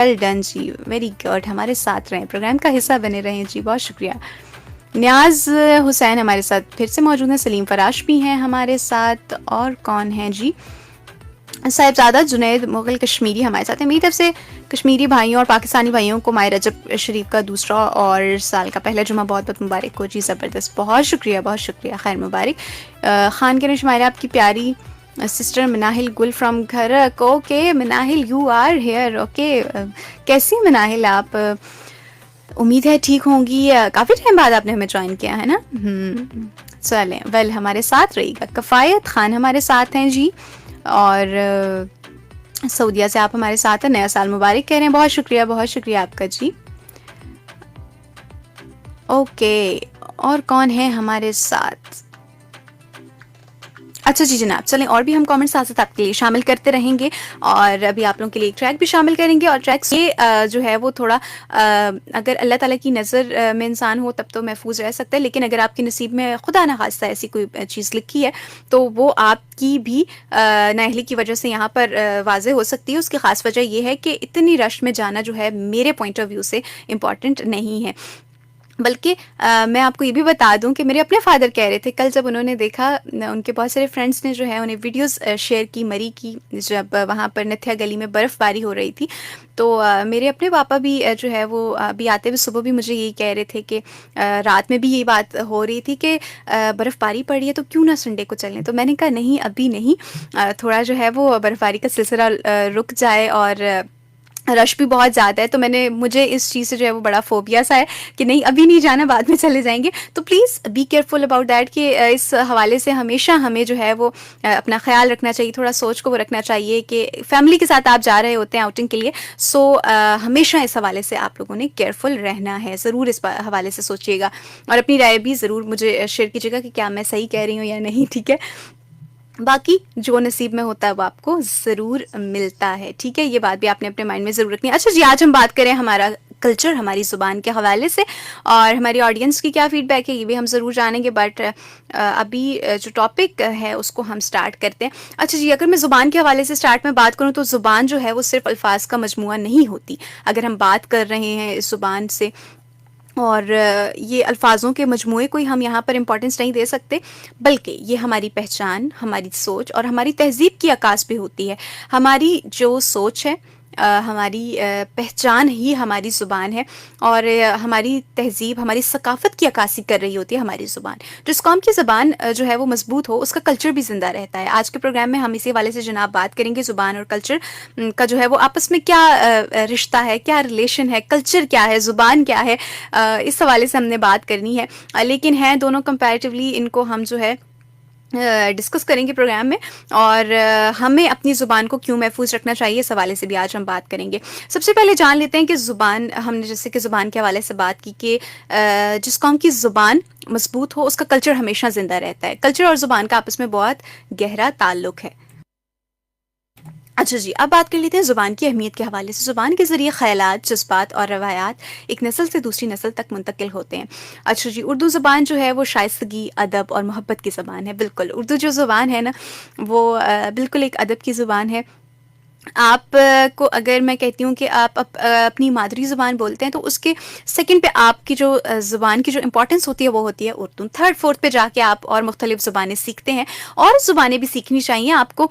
Well done जी, very good. हमारे साथ रहें, प्रोग्राम का हिस्सा बने रहें जी, बहुत शुक्रिया. न्याज हुसैन हमारे साथ फिर से मौजूद हैं, सलीम फराश भी हैं हमारे साथ, और कौन है जी, साहिबजादा जुनैद मुग़ल कश्मीरी हमारे साथ हैं. मेरी तरफ से कश्मीरी भाइयों और पाकिस्तानी भाइयों को माह रजब शरीफ का दूसरा और साल का पहला जुमा बहुत बहुत मुबारक हो जी. ज़बरदस्त, बहुत शुक्रिया, बहुत शुक्रिया, खैर मुबारक. ख़ान के शुमाइरा आपकी प्यारी सिस्टर मनाहिल गुल फ्रॉम घरक. Okay Manahil, you are here. Okay, कैसी मनाहिल आप? उम्मीद है ठीक होंगी. काफ़ी टाइम बाद आपने हमें ज्वाइन किया है ना. चलें, वेल हमारे साथ रहिएगा. कफ़ायत ख़ान हमारे साथ हैं जी, और सऊदीया से आप हमारे साथ हैं. नया साल मुबारक कह रहे हैं, बहुत शुक्रिया आपका जी. ओके, और कौन है हमारे साथ? अच्छा जी जनाब, चलें और भी हम कमेंट्स साथ साथ आपके लिए शामिल करते रहेंगे, और अभी आप लोगों के लिए एक ट्रैक भी शामिल करेंगे. और ट्रैक्स ये जो है वो थोड़ा अगर अल्लाह ताला की नज़र में इंसान हो तब तो महफूज रह सकता है, लेकिन अगर आपके नसीब में खुदा न खास्ता ऐसी कोई चीज़ लिखी है तो वो आपकी भी नाअहली की वजह से यहाँ पर वाज़ेह हो सकती है. उसकी ख़ास वजह यह है कि इतनी रश में जाना जो है मेरे पॉइंट ऑफ व्यू से इम्पॉर्टेंट नहीं है. बल्कि मैं आपको ये भी बता दूं कि मेरे अपने फादर कह रहे थे कल, जब उन्होंने देखा उनके बहुत सारे फ्रेंड्स ने जो है उन्हें वीडियोस शेयर की मरी की, जब वहाँ पर नथिया गली में बर्फ़बारी हो रही थी. तो मेरे अपने पापा भी जो है वो अभी आते हुए सुबह भी मुझे यही कह रहे थे कि रात में भी यही बात हो रही थी कि बर्फ़बारी पड़ी है तो क्यों ना संडे को चलें. तो मैंने कहा नहीं, अभी नहीं, थोड़ा जो है वो बर्फ़बारी का सिलसिला रुक जाए, और रश भी बहुत ज़्यादा है. तो मुझे इस चीज़ से जो है वो बड़ा फोबिया सा है कि नहीं अभी नहीं जाना, बाद में चले जाएंगे. तो please be careful about that, कि इस हवाले से हमेशा हमें जो है वो अपना ख्याल रखना चाहिए, थोड़ा सोच को वो रखना चाहिए कि फैमिली के साथ आप जा रहे होते हैं आउटिंग के लिए. सो हमेशा इस हवाले से आप लोगों ने केयरफुल रहना है. ज़रूर इस हवाले से सोचिएगा, और अपनी राय भी ज़रूर मुझे शेयर कीजिएगा कि क्या मैं सही कह रही हूँ या नहीं. ठीक है, बाकी जो नसीब में होता है वो आपको ज़रूर मिलता है. ठीक है, ये बात भी आपने अपने माइंड में ज़रूर रखनी है. अच्छा जी, आज हम बात करें हमारा कल्चर, हमारी ज़ुबान के हवाले से, और हमारी ऑडियंस की क्या फ़ीडबैक है ये भी हम ज़रूर जानेंगे. बट अभी जो टॉपिक है उसको हम स्टार्ट करते हैं. अच्छा जी, अगर मैं ज़ुबान के हवाले से स्टार्ट में बात करूँ तो ज़ुबान जो है वो सिर्फ अल्फाज का मजमूआ नहीं होती. अगर हम बात कर रहे हैं इस ज़ुबान से, और ये अल्फाजों के मजमूए को ही हम यहाँ पर इम्पोर्टेंस नहीं दे सकते, बल्कि ये हमारी पहचान, हमारी सोच और हमारी तहज़ीब की अक्कास भी होती है. हमारी जो सोच है, हमारी पहचान ही हमारी ज़ुबान है, और हमारी तहज़ीब, हमारी सकाफ़त की अक्कासी कर रही होती है हमारी ज़ुबान. जिस कौम की ज़ुबान जो है वो मज़बूत हो, उसका कल्चर भी ज़िंदा रहता है. आज के प्रोग्राम में हम इसी वाले से जनाब बात करेंगे, ज़ुबान और कल्चर का जो है वो आपस में क्या रिश्ता है, क्या रिलेशन है, कल्चर क्या है, ज़ुबान क्या है, इस हवाले से हमने बात करनी है. लेकिन हैं दोनों कंपैरेटिवली, इनको हम जो है डिस्कस करेंगे प्रोग्राम में, और हमें अपनी ज़ुबान को क्यों महफूज रखना चाहिए, इस हवाले से भी आज हम बात करेंगे. सबसे पहले जान लेते हैं कि ज़ुबान, हमने जैसे कि ज़ुबान के हवाले से बात की कि जिस कौम की ज़ुबान मजबूत हो उसका कल्चर हमेशा ज़िंदा रहता है. कल्चर और ज़ुबान का आपस में बहुत गहरा ताल्लुक़ है. अच्छा जी, अब बात कर लेते हैं ज़ुबान की अहमियत के हवाले से. ज़ुबान के ज़रिए ख़यालात, जज्बात और रवायात एक नस्ल से दूसरी नस्ल तक मुंतकिल होते हैं. अच्छा जी, उर्दू ज़ुबान जो है वो शाइस्तगी, अदब और मोहब्बत की ज़बान है. बिल्कुल, उर्दू जो ज़ुबान है ना वो बिल्कुल एक अदब की ज़ुबान है. आप को अगर मैं कहती हूँ कि आप अपनी मादरी ज़ुबान बोलते हैं तो उसके सेकंड पे आपकी जो ज़ुबान की जो इम्पोर्टेंस होती है वो होती है उर्दू. थर्ड फोर्थ पे जाके आप और मुख्तलिफ़ ज़ुबानें सीखते हैं, और ज़ुबानें भी सीखनी चाहिए आपको.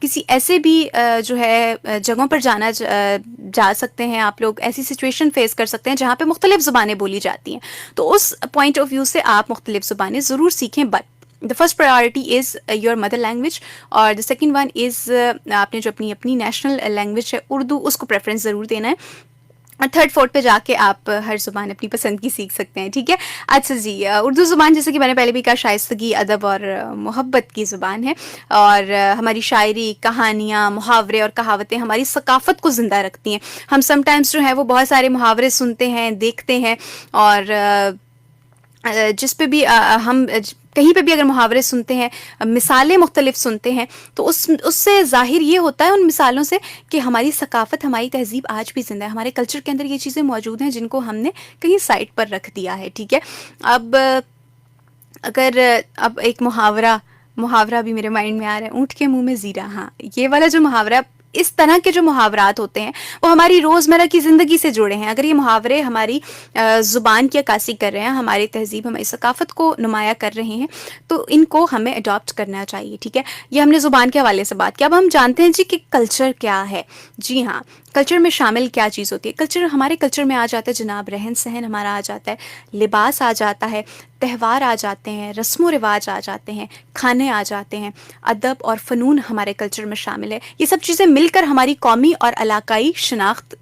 किसी ऐसे भी जो है जगहों पर जा सकते हैं आप लोग, ऐसी सिचुएशन फेस कर सकते हैं जहाँ पे मुख्तलिफ़ ज़ुबानें बोली जाती हैं. तो उस पॉइंट ऑफ व्यू से आप मुख्तलिफ़ ज़ुबानें ज़रूर सीखें. But the first priority is your mother language, और द सेकंड वन इज़ आपने जो अपनी नेशनल लैंग्वेज है उर्दू, उसको प्रेफरेंस ज़रूर देना है. और थर्ड फोर्थ पे जाके आप हर ज़ुबान अपनी पसंद की सीख सकते हैं. ठीक है. अच्छा जी, उर्दू ज़ुबान जैसे कि मैंने पहले भी कहा शाइस्तगी, अदब और मोहब्बत की ज़ुबान है, और हमारी शायरी, कहानियाँ, मुहावरे और कहावतें हमारी सकाफ़त को ज़िंदा रखती हैं. हम समटाइम्स जो है वो बहुत सारे मुहावरे सुनते हैं, देखते हैं, और जिस पे भी हम कहीं पे भी अगर मुहावरे सुनते हैं, मिसालें मुख्तलिफ सुनते हैं, तो उससे ज़ाहिर ये होता है उन मिसालों से कि हमारी सकाफ़त, हमारी तहज़ीब आज भी ज़िंदा है. हमारे कल्चर के अंदर ये चीज़ें मौजूद हैं जिनको हमने कहीं साइड पर रख दिया है. ठीक है. अब अगर अब एक मुहावरा भी मेरे माइंड में आ रहा है, ऊँट के मुँह में ज़ीरा. हाँ, ये वाला जो मुहावरा اس طرح کے جو محاورات ہوتے ہیں وہ ہماری روزمرہ کی زندگی سے جڑے ہیں. اگر یہ محاورے ہماری زبان کی عکاسی کر رہے ہیں, ہماری تہذیب, ہماری ثقافت کو نمایاں کر رہے ہیں, تو ان کو ہمیں اڈاپٹ کرنا چاہیے. ٹھیک ہے, یہ ہم نے زبان کے حوالے سے بات کیا. اب ہم جانتے ہیں جی کہ کلچر کیا ہے. جی ہاں, کلچر میں شامل کیا چیز ہوتی ہے. کلچر, ہمارے کلچر میں آ جاتا ہے جناب رہن سہن ہمارا آ جاتا ہے, لباس آ جاتا ہے, تہوار آ جاتے ہیں, رسم و رواج آ جاتے ہیں, کھانے آ جاتے ہیں, ادب اور فنون ہمارے کلچر میں شامل ہے. یہ سب چیزیں مل کر ہماری قومی اور علاقائی شناخت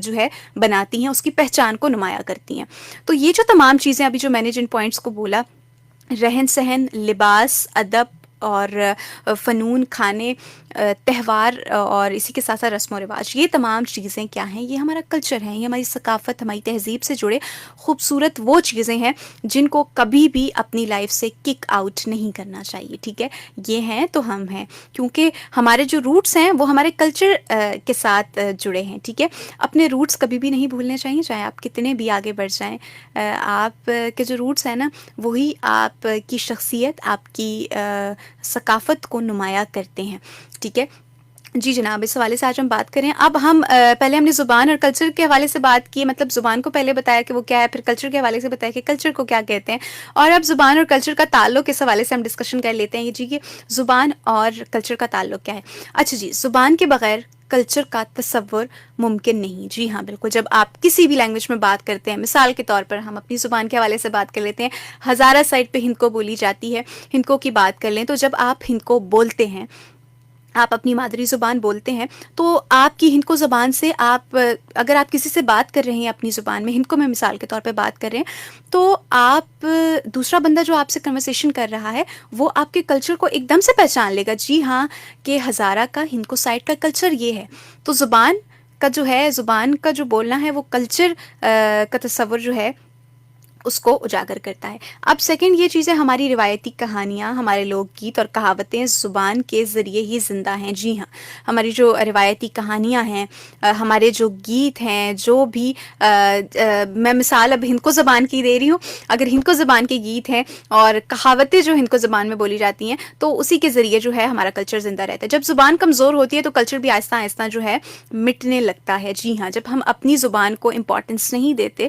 جو ہے بناتی ہیں, اس کی پہچان کو نمایاں کرتی ہیں. تو یہ جو تمام چیزیں ابھی جو میں نے جن پوائنٹس کو بولا, رہن سہن, لباس, ادب اور فنون, کھانے, تہوار اور اسی کے ساتھ ساتھ رسم و رواج, یہ تمام چیزیں کیا ہیں, یہ ہمارا کلچر ہے. یہ ہماری ثقافت, ہماری تہذیب سے جڑے خوبصورت وہ چیزیں ہیں جن کو کبھی بھی اپنی لائف سے کک آؤٹ نہیں کرنا چاہیے. ٹھیک ہے, یہ ہیں تو ہم ہیں, کیونکہ ہمارے جو روٹس ہیں وہ ہمارے کلچر کے ساتھ جڑے ہیں. ٹھیک ہے, اپنے روٹس کبھی بھی نہیں بھولنے چاہیے, چاہے آپ کتنے بھی آگے بڑھ جائیں. آپ کے جو روٹس ہیں نا, وہی آپ کی شخصیت, آپ کی ثقافت کو نمایاں کرتے ہیں. ٹھیک ہے جی جناب, اس حوالے سے آج ہم بات کریں. اب ہم پہلے ہم نے زبان اور کلچر کے حوالے سے بات کی, مطلب زبان کو پہلے بتایا کہ وہ کیا ہے, پھر کلچر کے حوالے سے بتایا کہ کلچر کو کیا کہتے ہیں, اور اب زبان اور کلچر کا تعلق اس حوالے سے ہم ڈسکشن کر لیتے ہیں. یہ جی کہ زبان اور کلچر کا تعلق کیا ہے. اچھا جی, زبان کے بغیر کلچر کا تصور ممکن نہیں. جی ہاں بالکل, جب آپ کسی بھی لینگویج میں بات کرتے ہیں, مثال کے طور پر ہم اپنی زبان کے حوالے سے بات کر لیتے ہیں, ہزارہ سائٹ پہ ہندکو بولی جاتی ہے, ہندکو کی بات کر لیں, تو جب آپ ہندکو بولتے ہیں, آپ اپنی مادری زبان بولتے ہیں, تو آپ کی ہندکو زبان سے آپ اگر آپ کسی سے بات کر رہے ہیں اپنی زبان میں, ہندکو میں مثال کے طور پہ بات کر رہے ہیں, تو آپ دوسرا بندہ جو آپ سے کنورسیشن کر رہا ہے وہ آپ کے کلچر کو ایک دم سے پہچان لے گا. جی ہاں, کہ ہزارہ کا ہندکو سائٹ کا کلچر یہ ہے. تو زبان کا جو ہے, زبان کا جو بولنا ہے وہ کلچر کا تصور جو ہے اس کو اجاگر کرتا ہے. اب سیکنڈ, یہ چیزیں ہماری روایتی کہانیاں, ہمارے لوک گیت اور کہاوتیں زبان کے ذریعے ہی زندہ ہیں. جی ہاں, ہماری جو روایتی کہانیاں ہیں, ہمارے جو گیت ہیں, جو بھی میں مثال اب ہندکو زبان کی دے رہی ہوں, اگر ہندکو زبان کے گیت ہیں اور کہاوتیں جو ہندکو زبان میں بولی جاتی ہیں, تو اسی کے ذریعے جو ہے ہمارا کلچر زندہ رہتا ہے. جب زبان کمزور ہوتی ہے تو کلچر بھی آہستہ آہستہ جو ہے مٹنے لگتا ہے. جی ہاں, جب ہم اپنی زبان کو امپورٹنس نہیں دیتے,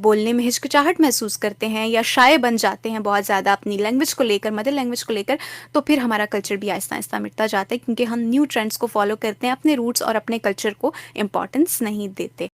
بولنے میں ہچکچاہٹ محسوس کرتے ہیں یا شائع بن جاتے ہیں بہت زیادہ اپنی لینگویج کو لے کر, مدر لینگویج کو لے کر, تو پھر ہمارا کلچر بھی آہستہ آہستہ مٹتا جاتا ہے, کیونکہ ہم نیو ٹرینڈس کو فالو کرتے ہیں, اپنے روٹس اور اپنے کلچر کو امپورٹنس نہیں دیتے.